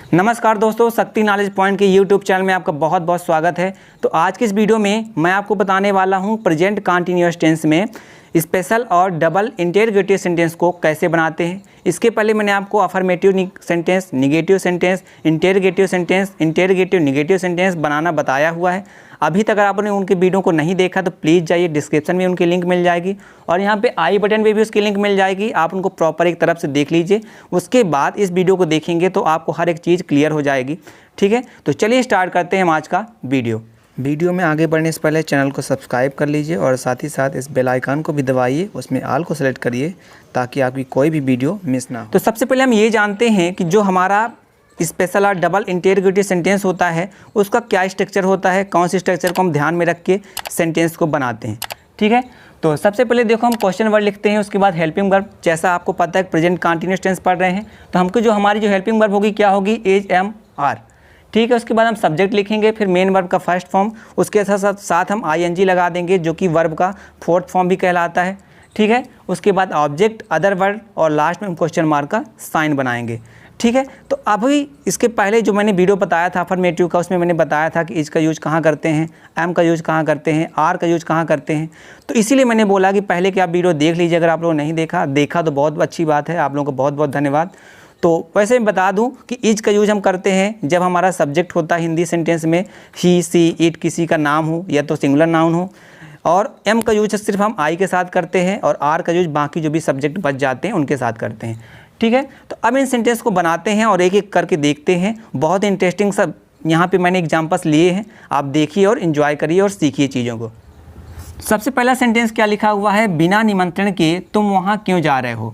नमस्कार दोस्तों, शक्ति नॉलेज पॉइंट के यूट्यूब चैनल में आपका बहुत बहुत स्वागत है। तो आज की इस वीडियो में मैं आपको बताने वाला हूं प्रेजेंट कंटीन्यूअस टेंस में स्पेशल और डबल इंटेरोगेटिव सेंटेंस को कैसे बनाते हैं। इसके पहले मैंने आपको affirmative sentence, negative sentence, interrogative sentence, interrogative negative sentence बनाना बताया हुआ है। अभी तक अगर आपने उनके वीडियो को नहीं देखा तो प्लीज़ जाइए, डिस्क्रिप्शन में उनकी लिंक मिल जाएगी और यहाँ पे आई बटन पे भी उसकी लिंक मिल जाएगी। आप उनको प्रॉपर एक तरफ से देख लीजिए, उसके बाद इस वीडियो को देखेंगे तो आपको हर एक चीज़ क्लियर हो जाएगी। ठीक है, तो चलिए स्टार्ट करते हैं हम आज का वीडियो में आगे बढ़ने से पहले चैनल को सब्सक्राइब कर लीजिए और साथ ही साथ इस बेल आइकन को भी दबाइए, उसमें ऑल को सेलेक्ट करिए ताकि आपकी कोई भी वीडियो मिस ना हो। तो सबसे पहले हम ये जानते हैं कि जो हमारा स्पेशल और डबल इंटेरोगेटिव सेंटेंस होता है उसका क्या स्ट्रक्चर होता है, कौन सी स्ट्रक्चर को हम ध्यान में रख के सेंटेंस को बनाते हैं। ठीक है, तो सबसे पहले देखो हम क्वेश्चन वर्ड लिखते हैं, उसके बाद हेल्पिंग वर्ब। जैसा आपको पता है प्रेजेंट कंटीन्यूअस टेंस पढ़ रहे हैं तो हमको जो हमारी जो हेल्पिंग वर्ब होगी क्या होगी, एज एम आर। ठीक है, उसके बाद हम सब्जेक्ट लिखेंगे, फिर मेन वर्ब का फर्स्ट फॉर्म, उसके साथ हम आईएनजी लगा देंगे जो कि वर्ब का फोर्थ फॉर्म भी कहलाता है। ठीक है, उसके बाद ऑब्जेक्ट, अदर वर्ड और लास्ट में हम क्वेश्चन मार्क का साइन बनाएंगे। ठीक है, तो अभी इसके पहले जो मैंने वीडियो बताया था अफर्मेटिव का, उसमें मैंने बताया था कि इज का यूज कहाँ करते हैं, एम का यूज कहाँ करते हैं, आर का यूज कहाँ करते हैं। तो इसीलिए मैंने बोला कि पहले कि आप वीडियो देख लीजिए। अगर आप लोगों ने नहीं देखा तो बहुत अच्छी बात है, आप लोगों को बहुत बहुत धन्यवाद। तो वैसे मैं बता दूं कि इज का यूज हम करते हैं जब हमारा सब्जेक्ट होता है हिंदी सेंटेंस में ही, सी, इट, किसी का नाम हो या तो सिंगुलर नाउन हो। और एम का यूज सिर्फ हम आई के साथ करते हैं और आर का यूज बाकी जो भी सब्जेक्ट बच जाते हैं उनके साथ करते हैं। ठीक है, तो अब इन सेंटेंस को बनाते हैं और एक एक करके देखते हैं। बहुत इंटरेस्टिंग सब यहाँ पे मैंने एग्जाम्पल्स लिए हैं, आप देखिए और इन्जॉय करिए और सीखिए चीज़ों को। सबसे पहला सेंटेंस क्या लिखा हुआ है, बिना निमंत्रण के तुम वहाँ क्यों जा रहे हो।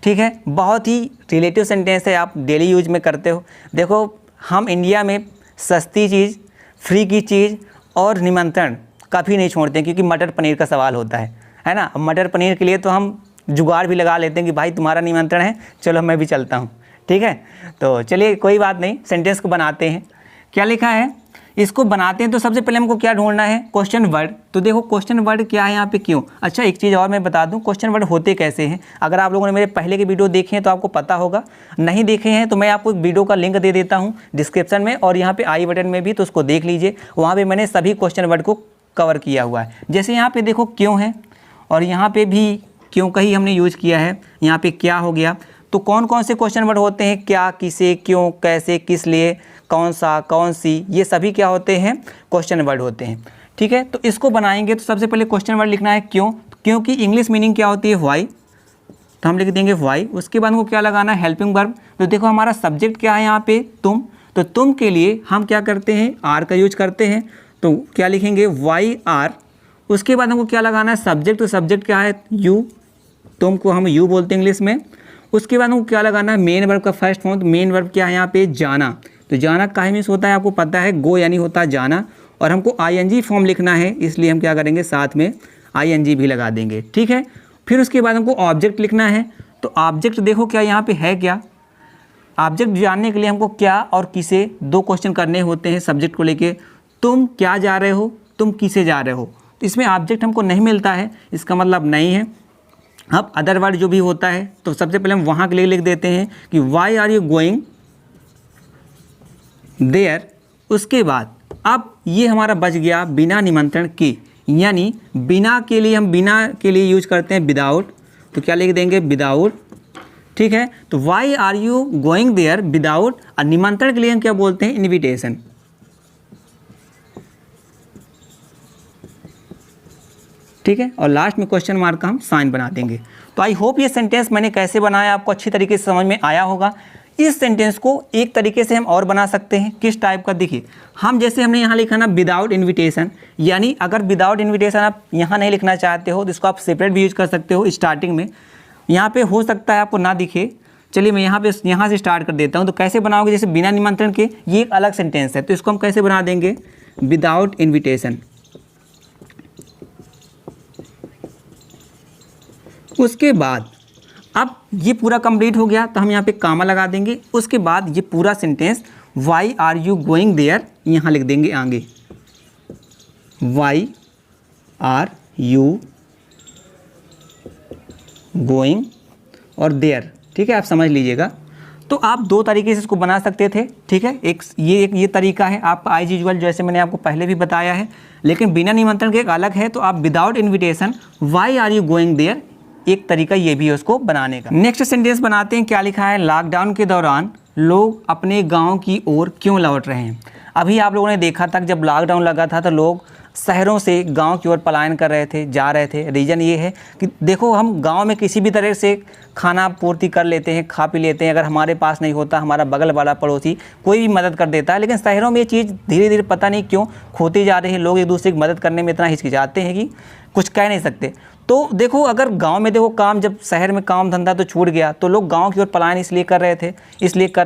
ठीक है, बहुत ही रिलेटिव सेंटेंस है, आप डेली यूज में करते हो। देखो हम इंडिया में सस्ती चीज़, फ्री की चीज़ और निमंत्रण कभी नहीं छोड़ते हैं, क्योंकि मटर पनीर का सवाल होता है ना। मटर पनीर के लिए तो हम जुगाड़ भी लगा लेते हैं कि भाई तुम्हारा निमंत्रण है, चलो मैं भी चलता हूँ। ठीक है, तो चलिए कोई बात नहीं, सेंटेंस को बनाते हैं। क्या लिखा है, इसको बनाते हैं तो सबसे पहले हमको क्या ढूंढना है, क्वेश्चन वर्ड। तो देखो क्वेश्चन वर्ड क्या है यहाँ पे, क्यों। अच्छा एक चीज़ और मैं बता दूँ, क्वेश्चन वर्ड होते कैसे हैं। अगर आप लोगों ने मेरे पहले के वीडियो देखे हैं तो आपको पता होगा, नहीं देखे हैं तो मैं आपको एक वीडियो का लिंक दे देता हूँ डिस्क्रिप्शन में और यहाँ पे आई बटन में भी, तो उसको देख लीजिए। वहाँ पर मैंने सभी क्वेश्चन वर्ड को कवर किया हुआ है। जैसे यहाँ पर देखो क्यों है और यहाँ पर भी क्यों का ही हमने यूज किया है। यहाँ पे क्या हो गया, तो कौन कौन से क्वेश्चन वर्ड होते हैं, क्या, किसे, क्यों, कैसे, किस लिए, कौन सा, कौन सी, ये सभी क्या होते हैं, क्वेश्चन वर्ड होते हैं। ठीक है, तो इसको बनाएंगे तो सबसे पहले क्वेश्चन वर्ड लिखना है क्यों। क्यों की इंग्लिश मीनिंग क्या होती है, व्हाई, तो हम लिख देंगे व्हाई। उसके बाद हमको क्या लगाना है, हेल्पिंग वर्ब। तो देखो हमारा सब्जेक्ट क्या है यहाँ पे, तुम, तो तुम के लिए हम क्या करते हैं, आर का यूज करते हैं। तो क्या लिखेंगे, वाई आर। उसके बाद हमको क्या लगाना है, सब्जेक्ट, तो सब्जेक्ट क्या है, यू, तुमको हम यू बोलते हैं इंग्लिश में। उसके बाद हमको क्या लगाना है, मेन वर्ब का फर्स्ट फॉर्म। तो मेन वर्ब क्या है यहाँ पे, जाना। तो जाना काहे मीन्स होता है आपको पता है, गो यानी होता है जाना। और हमको आईएनजी फॉर्म लिखना है, इसलिए हम क्या करेंगे, साथ में आईएनजी भी लगा देंगे। ठीक है, फिर उसके बाद हमको ऑब्जेक्ट लिखना है। तो ऑब्जेक्ट देखो क्या यहाँ पे है, क्या ऑब्जेक्ट जानने के लिए हमको क्या और किसे दो क्वेश्चन करने होते हैं सब्जेक्ट को लेके। तुम क्या जा रहे हो, तुम किसे जा रहे हो। तो इसमें ऑब्जेक्ट हमको नहीं मिलता है, इसका मतलब नहीं है। अब अदर वर्ड जो भी होता है तो सबसे पहले हम वहाँ के लिए लिख देते हैं कि why are you going there. उसके बाद अब ये हमारा बच गया बिना निमंत्रण के, यानी बिना के लिए हम बिना के लिए यूज करते हैं विदाउट। तो क्या लिख देंगे, विदाउट। ठीक है, तो why are you going there without. और निमंत्रण के लिए हम क्या बोलते हैं, इन्विटेशन। ठीक है, और लास्ट में क्वेश्चन मार्क का हम साइन बना देंगे। तो आई होप ये सेंटेंस मैंने कैसे बनाया आपको अच्छी तरीके से समझ में आया होगा। इस सेंटेंस को एक तरीके से हम और बना सकते हैं, किस टाइप का, देखिए हम जैसे हमने यहाँ लिखा ना विदाउट इन्विटेशन, यानी अगर विदाउट इन्विटेशन आप यहाँ नहीं लिखना चाहते हो तो इसको आप सेपरेट भी यूज कर सकते हो स्टार्टिंग में। यहाँ पे हो सकता है आपको ना दिखे, चलिए मैं यहाँ से स्टार्ट कर देता हूँ। तो कैसे बनाओगे, जैसे बिना निमंत्रण के, ये एक अलग सेंटेंस है तो इसको हम कैसे बना देंगे, विदाउट इन्विटेशन। उसके बाद अब ये पूरा कंप्लीट हो गया तो हम यहाँ पे कामा लगा देंगे। उसके बाद ये पूरा sentence why are you going there यहाँ लिख देंगे आगे, वाई आर यू गोइंग और देयर। ठीक है, आप समझ लीजिएगा। तो आप दो तरीके से इसको बना सकते थे, ठीक है। एक ये तरीका है आपका एज यूजुअल, जैसे मैंने आपको पहले भी बताया है, लेकिन बिना निमंत्रण के एक अलग है। तो आप without invitation why are you going there, एक तरीका ये भी है उसको बनाने का। नेक्स्ट सेंटेंस बनाते हैं, क्या लिखा है, लॉकडाउन के दौरान लोग अपने गाँव की ओर क्यों लौट रहे हैं। अभी आप लोगों ने देखा था कि जब लॉकडाउन लगा था तो लोग शहरों से गांव की ओर पलायन कर रहे थे, जा रहे थे। रीज़न ये है कि देखो हम गांव में किसी भी तरह से खाना पूर्ति कर लेते हैं, खा पी लेते हैं। अगर हमारे पास नहीं होता, हमारा बगल वाला पड़ोसी कोई भी मदद कर देता है। लेकिन शहरों में ये चीज़ धीरे धीरे पता नहीं क्यों खोती जा रही है। लोग एक दूसरे की मदद करने में इतना हिचकिचाते हैं कि कुछ कह नहीं सकते। तो देखो अगर गांव में देखो काम, जब शहर में काम धंधा तो छूट गया, तो लोग गांव की ओर पलायन इसलिए कर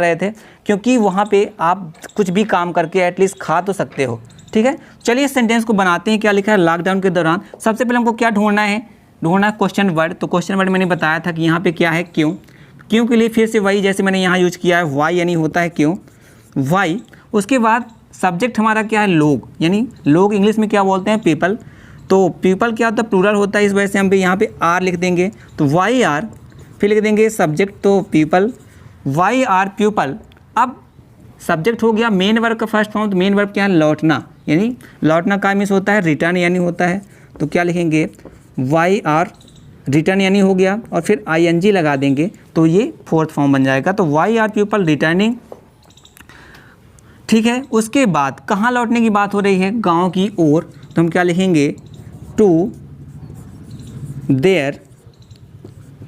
रहे थे क्योंकि वहाँ पे आप कुछ भी काम करके एटलीस्ट खा तो सकते हो, ठीक है। चलिए इस सेंटेंस को बनाते हैं। क्या लिखा है, लॉकडाउन के दौरान। सबसे पहले हमको क्या ढूंढना है क्वेश्चन वर्ड। तो क्वेश्चन वर्ड मैंने बताया था कि यहाँ पे क्या है, क्यों। क्यों के लिए फिर से वही जैसे मैंने यहाँ यूज किया है, वाई यानी होता है क्यों, वाई। उसके बाद सब्जेक्ट हमारा क्या है, लोग, यानी लोग इंग्लिश में क्या बोलते हैं, पीपल। तो पीपल क्या होता है, प्लूरल होता है, इस वजह से हम यहाँ पे आर लिख देंगे। तो वाई आर, फिर लिख देंगे सब्जेक्ट तो पीपल, वाई आर पीपल। अब सब्जेक्ट हो गया मेन वर्ब का फर्स्ट फॉर्म। तो मेन वर्ब क्या है, लौटना, यानी लौटना का मीन्स होता है रिटर्न यानी होता है। तो क्या लिखेंगे, वाई आर रिटर्न यानी हो गया, और फिर ING लगा देंगे तो ये फोर्थ फॉर्म बन जाएगा। तो वाई आर पीपल रिटर्निंग, ठीक है। उसके बाद कहाँ लौटने की बात हो रही है, गांव की ओर। तो हम क्या लिखेंगे, टू देयर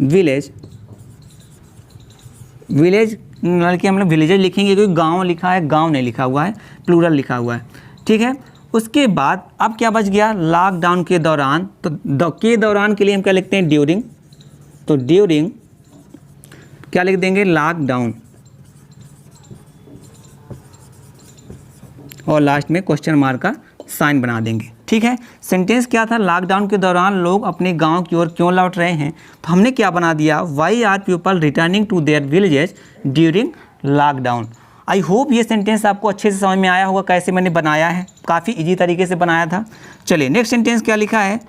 विलेज। विलेज बल्कि हम लोग विलेजेज लिखेंगे क्योंकि गांव लिखा है, गांव नहीं लिखा हुआ है, प्लूरल लिखा हुआ है, ठीक है। उसके बाद अब क्या बच गया, लॉकडाउन के दौरान। तो के दौरान के लिए हम क्या लिखते हैं, ड्यूरिंग। तो ड्यूरिंग क्या लिख देंगे, लॉकडाउन, और लास्ट में क्वेश्चन मार्क का साइन बना देंगे, ठीक है। सेंटेंस क्या था, लॉकडाउन के दौरान लोग अपने गांव की ओर क्यों लौट रहे हैं। तो हमने क्या बना दिया, why are people returning to their villages during lockdown. I hope ये सेंटेंस आपको अच्छे से समझ में आया होगा कैसे मैंने बनाया है, काफ़ी इजी तरीके से बनाया था। चलिए नेक्स्ट सेंटेंस क्या लिखा है,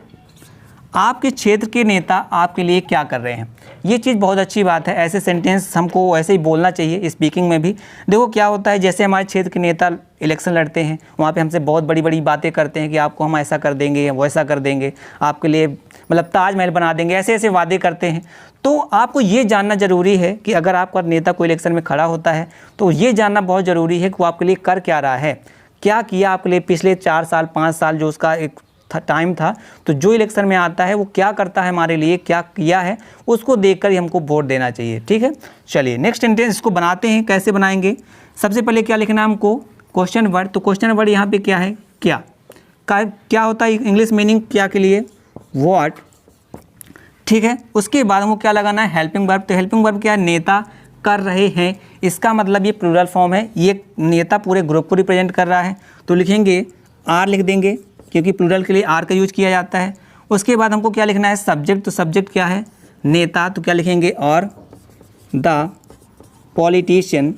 आपके क्षेत्र के नेता आपके लिए क्या कर रहे हैं। ये चीज़ बहुत अच्छी बात है, ऐसे सेंटेंस हमको ऐसे ही बोलना चाहिए स्पीकिंग में भी। देखो क्या होता है, जैसे हमारे क्षेत्र के नेता इलेक्शन लड़ते हैं, वहाँ पे हमसे बहुत बड़ी बड़ी बातें करते हैं कि आपको हम ऐसा कर देंगे, वैसा कर देंगे, आपके लिए मतलब ताजमहल बना देंगे, ऐसे ऐसे वादे करते हैं। तो आपको ये जानना ज़रूरी है कि अगर आपका नेता कोई इलेक्शन में खड़ा होता है तो ये जानना बहुत ज़रूरी है कि वो आपके लिए कर क्या रहा है, क्या किया आपके लिए पिछले 4 साल 5 साल जो उसका एक टाइम था। तो जो इलेक्शन में आता है वो क्या करता है हमारे लिए, क्या किया है, उसको देखकर ही हमको वोट देना चाहिए, ठीक है। चलिए नेक्स्ट सेंटेंस इसको बनाते हैं, कैसे बनाएंगे। सबसे पहले क्या लिखना है हमको, क्वेश्चन वर्ड। तो क्वेश्चन वर्ड यहाँ पे क्या है, क्या होता है इंग्लिश मीनिंग क्या के लिए, व्हाट, ठीक है। उसके बाद हमको क्या लगाना है, हेल्पिंग वर्ब। तो हेल्पिंग वर्ब क्या है, नेता कर रहे हैं, इसका मतलब ये प्लूरल फॉर्म है, ये नेता पूरे ग्रुप को रिप्रेजेंट कर रहा है। तो लिखेंगे आर लिख देंगे क्योंकि प्लूरल के लिए आर का यूज किया जाता है। उसके बाद हमको क्या लिखना है, सब्जेक्ट। तो सब्जेक्ट क्या है, नेता। तो क्या लिखेंगे, और द पॉलिटिशियन,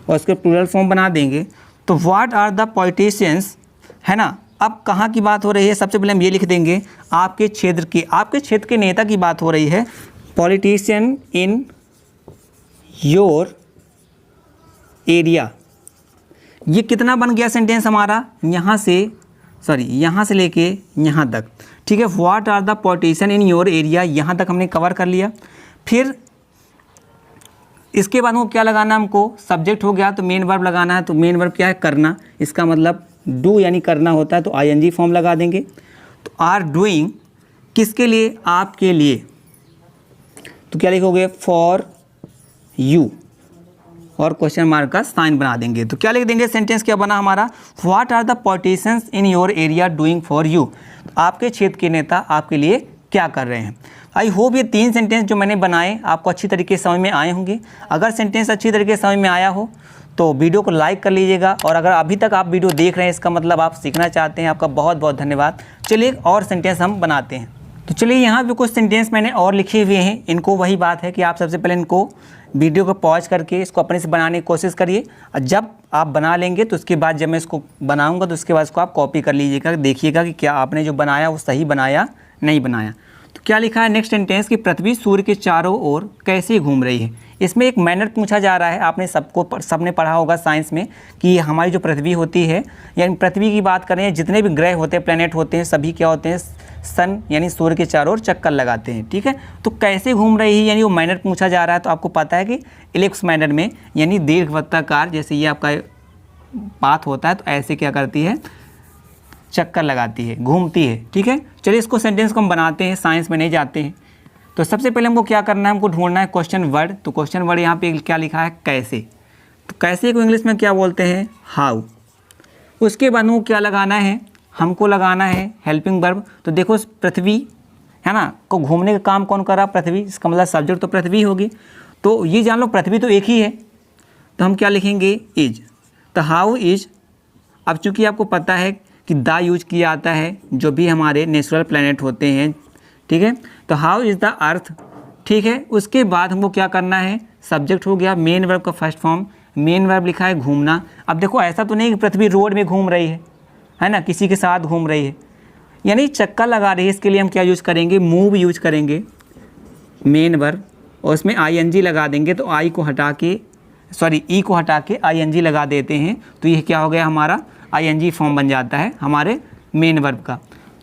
और उसके प्लूरल फॉर्म बना देंगे। तो व्हाट आर द पॉलिटिशियंस, है ना। अब कहाँ की बात हो रही है, सबसे पहले हम ये लिख देंगे, आपके क्षेत्र के नेता की बात हो रही है। Politician in your area. ये कितना बन गया सेंटेंस हमारा, यहाँ से लेके यहाँ तक, ठीक है। What are the politician in your area, यहाँ तक हमने कवर कर लिया। फिर इसके बाद हमको क्या लगाना, हमको सब्जेक्ट हो गया तो मेन वर्ब लगाना है। तो मेन वर्ब क्या है, करना, इसका मतलब डू यानी करना होता है। तो ING फॉर्म लगा देंगे। तो आर डूइंग किसके लिए, आपके लिए। तो क्या लिखोगे, फॉर यू, और क्वेश्चन मार्क का साइन बना देंगे। तो क्या लिख देंगे, सेंटेंस क्या बना हमारा, what are the politicians in your area doing for you. आपके क्षेत्र के नेता आपके लिए क्या कर रहे हैं। आई होप ये 3 सेंटेंस जो मैंने बनाए आपको अच्छी तरीके से समझ में आए होंगे। अगर सेंटेंस अच्छी तरीके से समझ में आया हो तो वीडियो को लाइक कर लीजिएगा, और अगर अभी तक आप वीडियो देख रहे हैं इसका मतलब आप सीखना चाहते हैं, आपका बहुत बहुत धन्यवाद। चलिए और सेंटेंस हम बनाते हैं। तो चलिए यहाँ पे कुछ सेंटेंस मैंने और लिखे हुए हैं। इनको वही बात है कि आप सबसे पहले इनको वीडियो को पॉज करके इसको अपने से बनाने की कोशिश करिए, और जब आप बना लेंगे तो उसके बाद जब मैं इसको बनाऊंगा तो उसके बाद इसको आप कॉपी कर लीजिएगा, देखिएगा कि क्या आपने जो बनाया वो सही बनाया नहीं बनाया। तो क्या लिखा है नेक्स्ट सेंटेंस कि पृथ्वी सूर्य के चारों ओर कैसे घूम रही है। इसमें एक मैनर पूछा जा रहा है। आपने सबने पढ़ा होगा साइंस में कि हमारी जो पृथ्वी होती है, यानी पृथ्वी की बात करें, जितने भी ग्रह होते हैं, प्लैनेट होते हैं, सभी क्या होते हैं, सन यानी सूर्य के चारों ओर चक्कर लगाते हैं। ठीक है, तो कैसे घूम रही है यानी वो मैनर पूछा जा रहा है। तो आपको पता है कि इलिप्स मैनर में यानी दीर्घवृत्ताकार, जैसे ये आपका पाथ होता है, तो ऐसे क्या करती है, चक्कर लगाती है, घूमती है। ठीक है, चलिए इसको सेंटेंस को हम बनाते हैं, साइंस में नहीं जाते हैं। तो सबसे पहले हमको क्या करना है, हमको ढूंढना है क्वेश्चन वर्ड। तो क्वेश्चन वर्ड यहाँ पे क्या लिखा है, कैसे। तो कैसे को इंग्लिश में क्या बोलते हैं, हाउ। उसके बाद हमको क्या लगाना है, हमको लगाना है हेल्पिंग वर्ब। तो देखो पृथ्वी है ना, को घूमने का काम कौन कर रहा, पृथ्वी, इसका मतलब सब्जेक्ट तो पृथ्वी होगी। तो ये जान लो पृथ्वी तो एक ही है, तो हम क्या लिखेंगे, इज। तो हाउ इज, अब चूँकि आपको पता है कि द यूज किया जाता है जो भी हमारे नेचुरल प्लैनेट होते हैं। ठीक है, तो हाउ इज़ द अर्थ। ठीक है, उसके बाद हमको क्या करना है, सब्जेक्ट हो गया, मेन वर्ब का फर्स्ट फॉर्म, मेन वर्ब लिखा है घूमना। अब देखो ऐसा तो नहीं कि पृथ्वी रोड में घूम रही है ना, किसी के साथ घूम रही है, यानी चक्कर लगा रही है। इसके लिए हम क्या यूज करेंगे, मूव यूज करेंगे, मेन वर्ब, और उसमें आईएनजी लगा देंगे। तो ई को हटा के आईएनजी लगा देते हैं, तो ये क्या हो गया, हमारा आईएनजी फॉर्म बन जाता है हमारे मेन वर्ब का।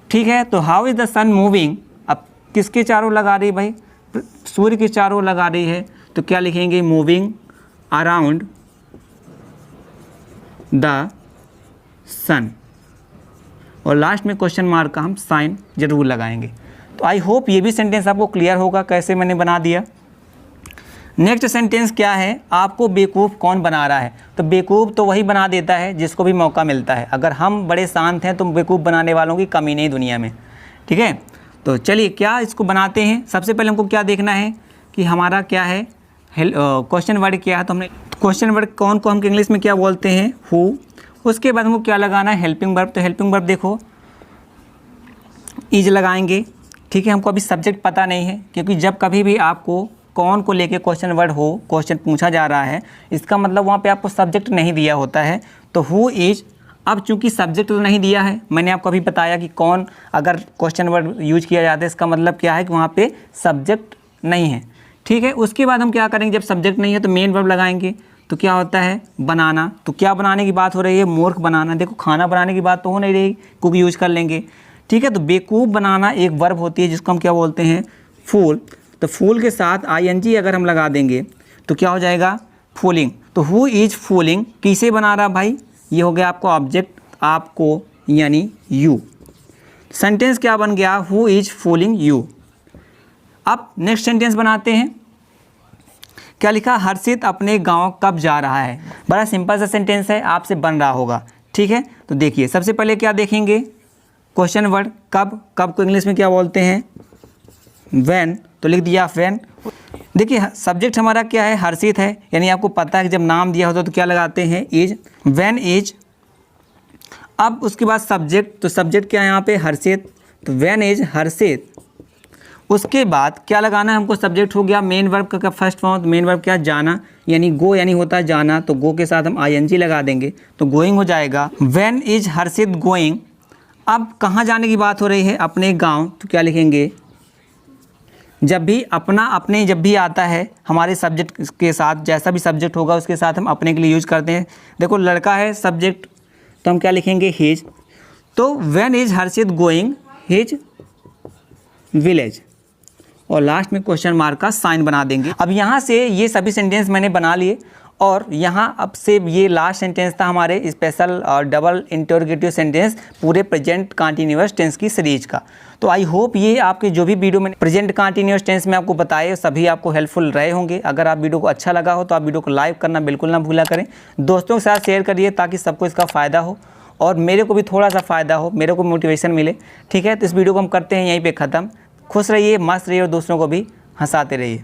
ठीक है, तो how is the sun moving, अब किसके चारों लगा रही है भाई, सूर्य के चारों लगा रही है। तो क्या लिखेंगे, मूविंग अराउंड द सन, और लास्ट में क्वेश्चन मार्क का हम साइन जरूर लगाएंगे। तो आई होप ये भी सेंटेंस आपको क्लियर होगा कैसे मैंने बना दिया। नेक्स्ट सेंटेंस क्या है, आपको बेवकूफ़ कौन बना रहा है। तो बेवकूफ़ तो वही बना देता है जिसको भी मौका मिलता है। अगर हम बड़े शांत हैं तो बेवकूफ़ बनाने वालों की कमी नहीं दुनिया में। ठीक है, तो चलिए क्या इसको बनाते हैं। सबसे पहले हमको क्या देखना है कि हमारा क्या है, क्वेश्चन वर्ड क्या है। तो हमने क्वेश्चन वर्ड कौन को हम इंग्लिश में क्या बोलते हैं, हु। उसके बाद हमको क्या लगाना है, हेल्पिंग वर्ब। तो हेल्पिंग वर्ब देखो इज लगाएंगे। ठीक है, हमको अभी सब्जेक्ट पता नहीं है, क्योंकि जब कभी भी आपको कौन को लेके क्वेश्चन वर्ड हो, क्वेश्चन पूछा जा रहा है, इसका मतलब वहाँ पे आपको सब्जेक्ट नहीं दिया होता है। तो हु इज, अब चूंकि सब्जेक्ट तो नहीं दिया है, मैंने आपको अभी बताया कि कौन अगर क्वेश्चन वर्ड यूज किया जाता है, इसका मतलब क्या है कि वहाँ पे सब्जेक्ट नहीं है। ठीक है, उसके बाद हम क्या करेंगे, जब सब्जेक्ट नहीं है तो मेन वर्ब लगाएंगे। तो क्या होता है, बनाना। तो क्या बनाने की बात हो रही है, मूर्ख बनाना। देखो खाना बनाने की बात तो हो नहीं रही, कुक यूज कर लेंगे। ठीक है, तो बेवकूफ़ बनाना एक वर्ब होती है जिसको हम क्या बोलते हैं, फूल। तो फूल के साथ आईएनजी अगर हम लगा देंगे तो क्या हो जाएगा, फूलिंग। तो हु इज फूलिंग, किसे बना रहा भाई, ये हो गया आपको ऑब्जेक्ट, आपको यानी यू। सेंटेंस क्या बन गया, हु इज फूलिंग यू। अब नेक्स्ट सेंटेंस बनाते हैं। क्या लिखा, हर्षित अपने गांव कब जा रहा है। बड़ा सिंपल सा सेंटेंस है, आपसे बन रहा होगा। ठीक है, तो देखिए सबसे पहले क्या देखेंगे, क्वेश्चन वर्ड कब। कब को इंग्लिश में क्या बोलते हैं, व्हेन। तो लिख दिया व्हेन। देखिए सब्जेक्ट हमारा क्या है, हर्षित है, यानी आपको पता है कि जब नाम दिया होता है तो क्या लगाते हैं, इज। When is. अब उसके बाद सब्जेक्ट, तो सब्जेक्ट क्या है यहाँ पे, हर्षित। तो व्हेन इज हर्षित। उसके बाद क्या लगाना है हमको, सब्जेक्ट हो गया, मेन वर्ब का फर्स्ट फॉर्म। मेन वर्ब क्या, जाना, यानी गो, यानी होता है जाना। तो गो के साथ हम आईएनजी लगा देंगे तो गोइंग हो जाएगा। When is Harshit going. अब कहाँ जाने की बात हो रही है, अपने गांव। तो क्या लिखेंगे, जब भी अपना, अपने जब भी आता है हमारे सब्जेक्ट के साथ, जैसा भी सब्जेक्ट होगा उसके साथ हम अपने के लिए यूज करते हैं। देखो लड़का है सब्जेक्ट, तो हम क्या लिखेंगे, हिज। तो when is Harshit going his village, और लास्ट में क्वेश्चन मार्क का साइन बना देंगे। अब यहाँ से ये सभी सेंटेंस मैंने बना लिए, और यहाँ अब से ये लास्ट सेंटेंस था हमारे स्पेशल और डबल इंटरोगेटिव सेंटेंस पूरे प्रेजेंट कंटिन्यूअस टेंस की सीरीज का। तो आई होप ये आपके जो भी वीडियो मैंने प्रेजेंट कंटिन्यूअस टेंस में आपको बताए सभी आपको हेल्पफुल रहे होंगे। अगर आप वीडियो को अच्छा लगा हो तो आप वीडियो को लाइक करना बिल्कुल ना भूला करें, दोस्तों के साथ शेयर करिए ताकि सबको इसका फ़ायदा हो और मेरे को भी थोड़ा सा फ़ायदा हो, मेरे को मोटिवेशन मिले। ठीक है, तो इस वीडियो को हम करते हैं यहीं पर ख़त्म। खुश रहिए, मस्त रहिए और दूसरों को भी हंसाते रहिए।